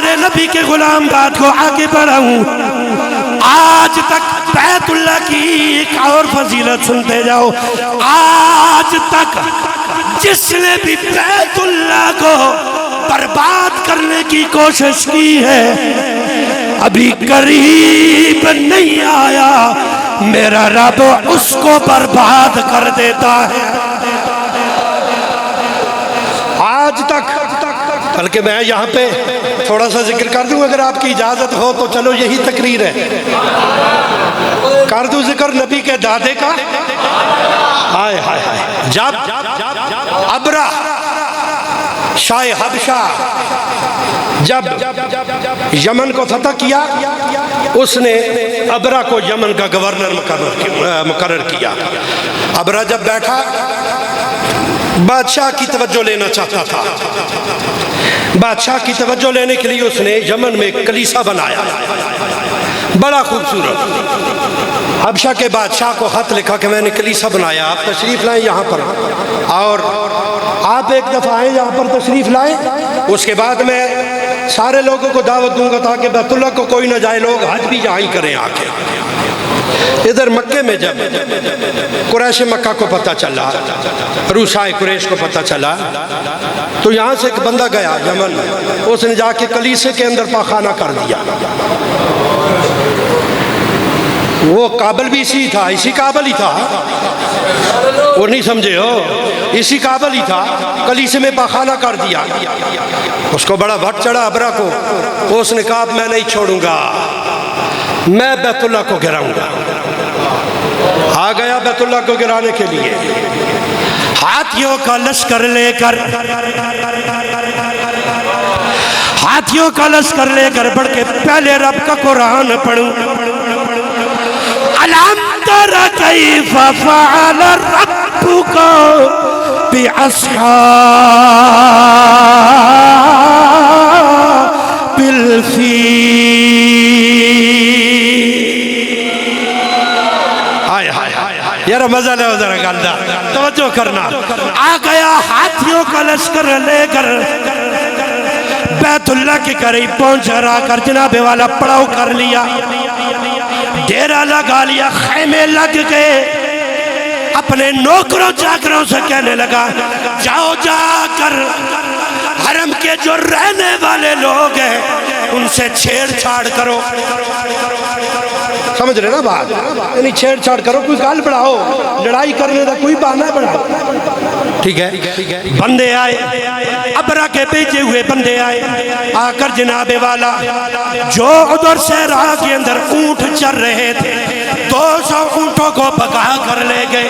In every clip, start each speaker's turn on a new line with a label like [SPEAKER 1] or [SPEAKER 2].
[SPEAKER 1] میرے نبی کے غلام بات کو آگے بڑھاؤں، آج تک بیت اللہ کی ایک اور فضیلت سنتے جاؤ، آج تک جس نے بھی بیت اللہ کو برباد کرنے کی کوشش کی ہے ابھی قریب نہیں آیا، میرا رب اس کو برباد کر دیتا ہے۔ آج تک، بلکہ میں یہاں پہ تھوڑا سا ذکر کر دوں اگر آپ کی اجازت ہو تو، چلو یہی تقریر ہے، کر دوں ذکر نبی کے دادے کا۔ ہائے ہائے ہائے، جب ابرہ شاہ حبشہ جب یمن کو فتح کیا، اس نے ابرہ کو یمن کا گورنر مقرر کیا۔ ابرہ جب بیٹھا بادشاہ کی توجہ لینا چاہتا تھا، بادشاہ کی توجہ لینے کے لیے اس نے یمن میں ایک کلیسا بنایا، بڑا خوبصورت۔ حبشہ کے بادشاہ کو خط لکھا کہ میں نے کلیسا بنایا، آپ تشریف لائیں یہاں پر، اور آپ ایک دفعہ آئیں یہاں پر تشریف لائیں، اس کے بعد میں سارے لوگوں کو دعوت دوں گا تاکہ بیت اللہ کو کوئی نہ جائے، لوگ حج بھی یہاں ہی کریں آ کے۔ ادھر مکے میں جب قریش مکہ کو پتہ چلا، روسائے قریش کو پتہ چلا، تو یہاں سے ایک بندہ گیا یمن میں، اس نے جا کے کلیسے کے اندر پاخانہ کر دیا۔ وہ قابل بھی اسی تھا، اسی قابل ہی تھا، وہ نہیں سمجھے ہو، اسی قابل ہی تھا، کلیسے میں پاخانہ کر دیا۔ اس کو بڑا وٹ چڑھا ابرہ کو، اس نے کہا میں نہیں چھوڑوں گا، میں بیت اللہ کو گراؤں گا۔ آ گیا بیت اللہ کو گرانے کے لیے، ہاتھیوں کا لشکر لے کر، ہاتھیوں کا لشکر لے کر بڑھ کے پہلے رب کا قرآن پڑھوں، أَلَمْ تَرَ كَيْفَ فَعَلَ رَبُّكَ بِأَصْحَابِ الْفِيلِ۔ یار مزہ لے ذرا گالدہ، توجہ کرنا۔ آ گیا ہاتھیوں کا لشکر لے کر بیت اللہ کے قریب پہنچ رہا کر جناب والا پڑاؤ کر لیا، ڈیرہ لگا لیا، خیمے لگ گئے، اپنے نوکروں چاکروں سے کہنے لگا جاؤ جا کر حرم کے جو رہنے والے لوگ ہیں ان سے چھیڑ چھاڑ کرو۔ سمجھ رہے نا بات؟ یعنی چھیڑ چھاڑ کرو، کوئی گال بڑھاؤ، لڑائی کرنے کا کوئی بہانہ بڑھاؤ۔ ٹھیک ہے، بندے آئے، ابرہ کے بھیجے ہوئے بندے آئے، آ کر جناب والا جو ادھر سے راہ کے اندر اونٹ چر رہے تھے 200 اونٹوں کو بگا کر لے گئے۔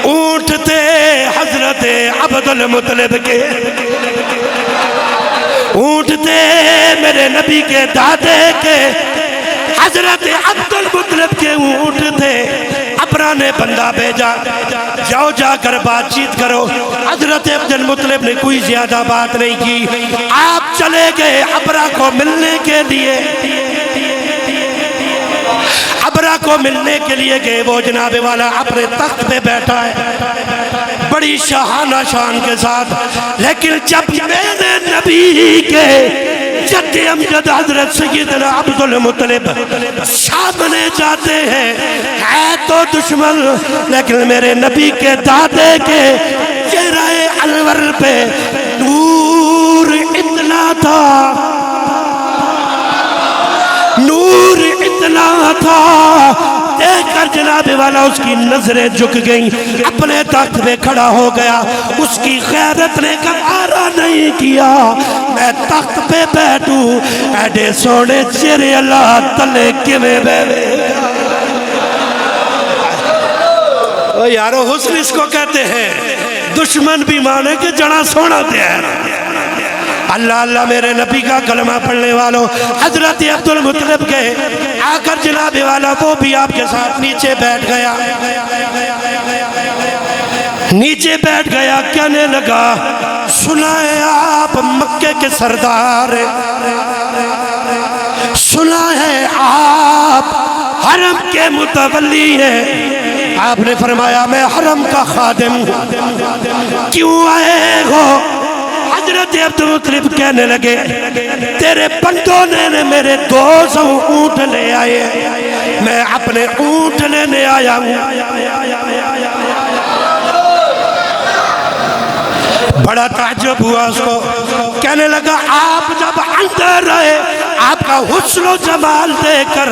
[SPEAKER 1] اونٹ تھے حضرت عبدالمطلب کے، اونٹ تھے میرے نبی کے دادے کے، حضرت عبدالمطلب کے اونٹ تھے۔ ابرہ نے بندہ بھیجا جاؤ جا کر بات چیت کرو۔ حضرت عبدالمطلب نے کوئی زیادہ بات نہیں کی، آپ چلے گئے ابرہ کو ملنے کے لیے، ابرہ کو ملنے کے لیے گئے۔ وہ جناب والا اپنے تخت پہ بیٹھا ہے بڑی شاہانہ شان کے ساتھ، لیکن جب میرے نبی کے جد امجد حضرت سیدنا عبدالمطلب سامنے جاتے ہیں، ہے تو دشمن لیکن میرے نبی کے دادے کے چہرہ انور پہ نور اتنا تھا، نور اتنا تھا، دیکھ کر جناب والا اس کی نظریں جھک گئیں، اپنے تخت پہ کھڑا ہو گیا۔ اس کی غیرت نے گوارا نہیں کیا میں تخت پہ بیٹھوں، ایڈے سونے چہرے اللہ تلے کیویں بیٹھے۔ یارو حسن اس کو کہتے ہیں، دشمن بھی مانے کہ جڑا سونا دیا ہے۔ اللہ اللہ میرے نبی کا کلمہ پڑھنے والوں، حضرت عبدالمطلب کے آ کر جناب والا وہ بھی آپ کے ساتھ نیچے بیٹھ گیا، نیچے بیٹھ گیا، کہنے لگا سنا ہے آپ مکے کے سردار، سنا ہے آپ حرم کے متولی ہیں۔ آپ نے فرمایا میں حرم کا خادم ہوں، کیوں آئے ہو؟ حضرت عبدالمطلب کہنے لگے تیرے بندوں نے میرے 200 اونٹ لے آئے، میں اپنے اونٹ لینے آیا ہوں۔ بڑا تعجب ہوا اس کو، کہنے لگا آپ جب اندر رہے آپ کا حسن و جمال دیکھ کر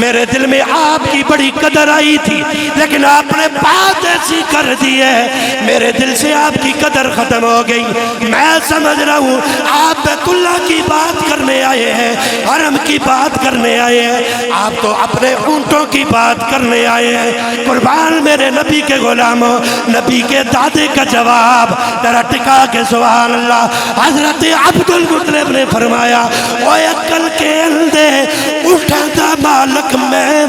[SPEAKER 1] میرے دل میں آپ کی بڑی قدر آئی تھی، لیکن آپ نے بات ایسی کر دی ہے میرے دل سے آپ کی قدر ختم ہو گئی۔ میں سمجھ رہا ہوں آپ بیت اللہ کی بات کرنے آئے ہیں، حرم کی بات کرنے آئے ہیں، آپ تو اپنے اونٹوں کی بات کرنے آئے ہیں۔ قربان میرے نبی کے غلاموں، نبی کے دادے کا جواب ذرا ٹکا کے سبحان اللہ۔ حضرت عبدالمطلب نے فرمایا اوے عقل کے اندے اٹھا دا مالک میں،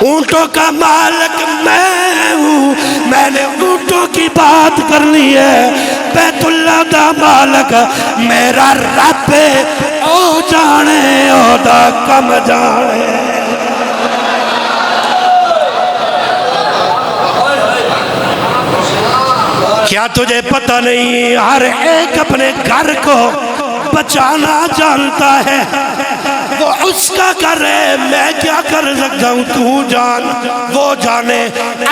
[SPEAKER 1] اونٹوں کا مالک میں ہوں، میں نے اونٹوں کی بات کرنی ہے، بیت اللہ دا مالک میرا رب او جانے او دا کم جانے۔ کیا تجھے پتہ نہیں ہر ایک اپنے گھر کو بچانا جانتا ہے، وہ اس کا گھر ہے، میں کیا کر سکتا ہوں، تو جان وہ جانے،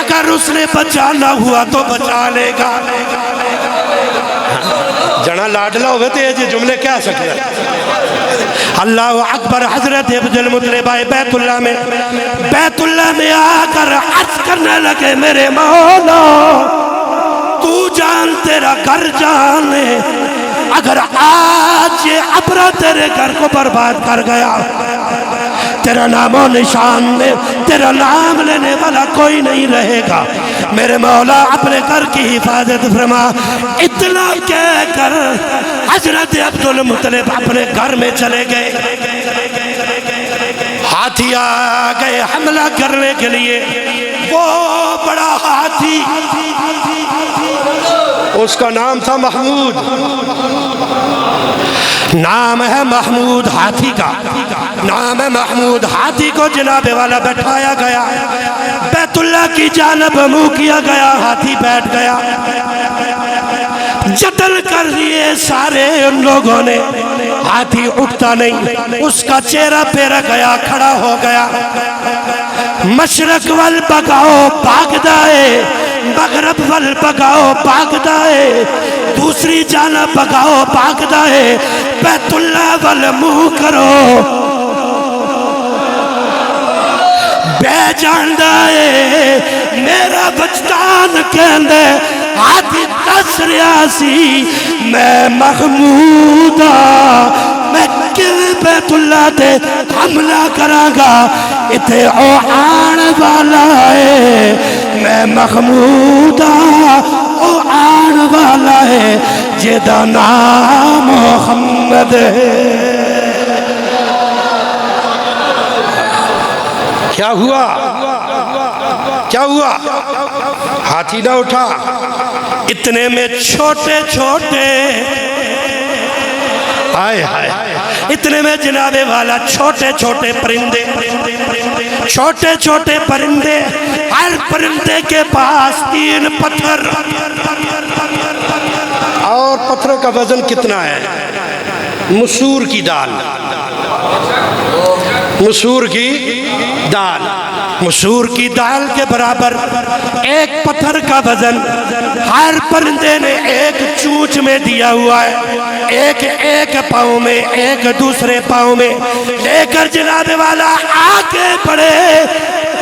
[SPEAKER 1] اگر اس نے بچانا ہوا تو بچا لے گا۔ جنا لاڈلا ہوئے تو یہ جملے کیا سکتے ہیں؟ اللہ اکبر۔ حضرت عبدالمطلب آئے بیت اللہ میں آ کر عرض کرنے لگے میرے مولا تو جان تیرا گھر جانے، اگر آج یہ ابرہ تیرے گھر کو برباد کر گیا تیرا نام و نشان میں تیرا نام لینے والا کوئی نہیں رہے گا، میرے مولا اپنے گھر کی حفاظت فرما۔ اتنا کہہ کر حضرت عبدالمطلب اپنے گھر میں چلے گئے، ہاتھی آ گئے حملہ کرنے کے لیے، وہ بڑا ہاتھی، اس کا نام تھا محمود، نام ہے محمود، ہاتھی کا نام ہے محمود۔ ہاتھی کو جناب والا بٹھایا گیا، بیت اللہ کی جانب منہ کیا گیا، ہاتھی بیٹھ گیا، جتن کر لیے سارے ان لوگوں نے، ہاتھی اٹھتا نہیں، اس کا چہرہ پیرا گیا، کھڑا ہو گیا، مشرق والبگاؤ بھاگدائے، مغرب والبگاؤ بھاگدائے، دوسری جانب بگاؤ بھاگدائے، بیت اللہ والمنہ کرو بے جاندائے، میرا وجدان کہندے ہاتھی دس ریاسی میں محمودہ، میں کل بیت اللہ تے حملہ کراں گا، اتھے او آن والا ہے، میں محمودہ او آن والا ہے، جیدہ نام محمد ہے۔ کیا ہوا؟ کیا ہوا؟ ہاتھی نہ اٹھا، اتنے میں چھوٹے چھوٹے آئے آئے، اتنے میں جناب والا چھوٹے چھوٹے پرندے، چھوٹے چھوٹے پرندے، ہر پرندے کے پاس 3 پتھر، اور پتھروں کا وزن کتنا ہے؟ مسور کی دال، مسور کی دال، مسور کی دال کے برابر ایک پتھر کا وزن ہر پرندے نے ایک چونچ میں دیا ہوا ہے، ایک پاؤں میں، ایک دوسرے پاؤں میں لے کر جناب والا آگے بڑھے،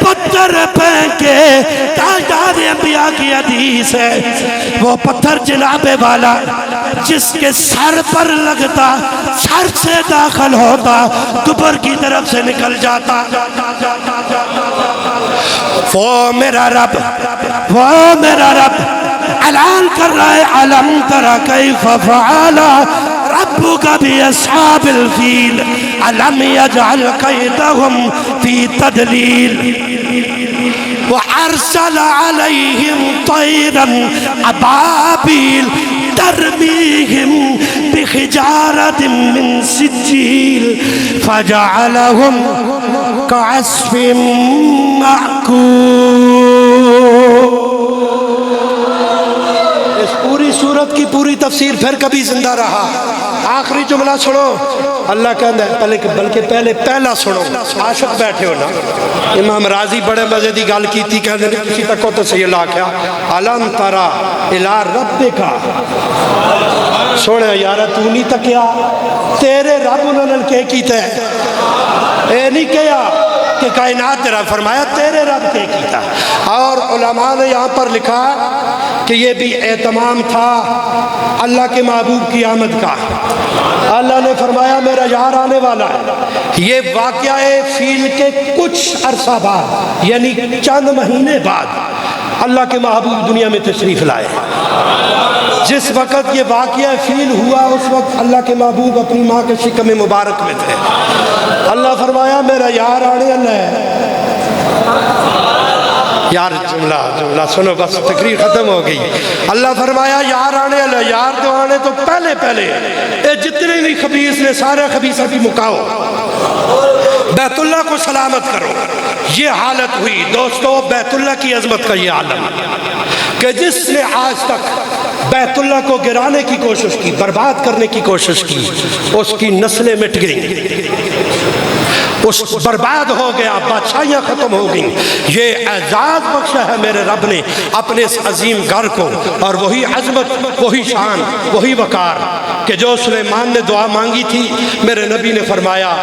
[SPEAKER 1] پتھر پھینکے، تاجدار انبیاء کی حدیث ہے، وہ پتھر جناب والا جس کے سر پر لگتا، سر سے داخل ہوتا، دبر کی طرف سے نکل جاتا، وہ میرا رب، وہ میرا رب اعلان کر رہا ہے، علم ترى کیف فعل ربک باصحاب الفیل علم یجعل کیدہم فی تدلیل وارسل علیہم طیرا ابابیل ترمیہم بحجارۃ من سجیل فجعلہم کعصف مأکول۔ اس پوری صورت کی پوری تفسیر پھر کبھی زندہ رہا. آخری جملہ سنو. اللہ کہتا ہے بلکہ پہلے پہلا سنو. عاشق بیٹھے ہو نا. امام راضی بڑے مزے دی گل کی تھی, کہتے ہیں کسی تک تو صحیح اللہ کیا علم ترا الی ربک. سونے یارا تو نہیں تکیا تیرے رب انہوں نے کیا کیتا ہے. اے نہیں کیا کہ کائنات تیرا, فرمایا تیرے رب کے کیتا. اور علماء نے یہاں پر لکھا کہ یہ بھی اہتمام تھا اللہ کے محبوب کی آمد کا. اللہ نے فرمایا میرا یار آنے والا ہے. یہ واقعہ فیل کے کچھ عرصہ بعد یعنی چند مہینے بعد اللہ کے محبوب دنیا میں تشریف لائے. جس وقت یہ واقعہ فیل ہوا اس وقت اللہ کے محبوب اپنی ماں کے شکم مبارک میں تھے. اللہ فرمایا میرا یار آنے والا ہے. یار جملہ سنو بس تقریر ختم ہو گئی. اللہ فرمایا یار آنے والا. یار جو آنے تو پہلے اے جتنے بھی خبیث نے سارے خبیثہ بھی مکاؤ, بیت اللہ کو سلامت کرو. یہ حالت ہوئی دوستو بیت اللہ کی عظمت کا. یہ عالم کہ جس نے آج تک بیت اللہ کو گرانے کی کوشش کی, برباد کرنے کی کوشش کی, اس کی نسلیں مٹ گئیں, اس برباد ہو گیا, بادشاہیاں ختم ہو گئیں. یہ اعزاز بخشا ہے میرے رب نے اپنے اس عظیم گھر کو. اور وہی عظمت, وہی شان, وہی وقار کہ جو سلیمان نے دعا مانگی تھی میرے نبی نے فرمایا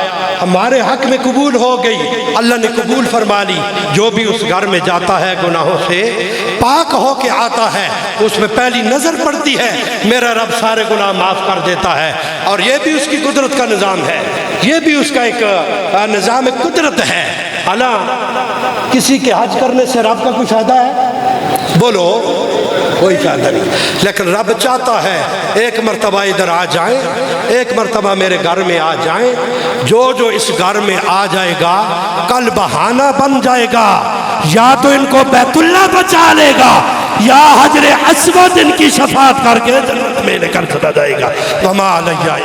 [SPEAKER 1] ہمارے حق میں قبول ہو گئی. اللہ نے قبول فرما لی. جو بھی اس گھر میں جاتا ہے گناہوں سے پاک ہو کے آتا ہے, اس میں پہلی نظر پڑتی ہے میرا رب سارے گناہ معاف کر دیتا ہے. اور یہ بھی اس کی قدرت کا نظام ہے, یہ بھی اس کا ایک نظام قدرت ہے. اللہ کسی کے حج کرنے سے رب کا کوئی فائدہ ہے؟ بولو کوئی فائدہ نہیں. لیکن رب چاہتا ہے ایک مرتبہ ادھر آ جائیں, ایک مرتبہ میرے گھر میں آ جائیں. جو اس گھر میں آ جائے گا کل بہانہ بن جائے گا, یا تو ان کو بیت اللہ بچا لے گا یا حجر اسود ان کی شفاعت کر کے جنت میں لے کر چلا جائے گا. وما علیہ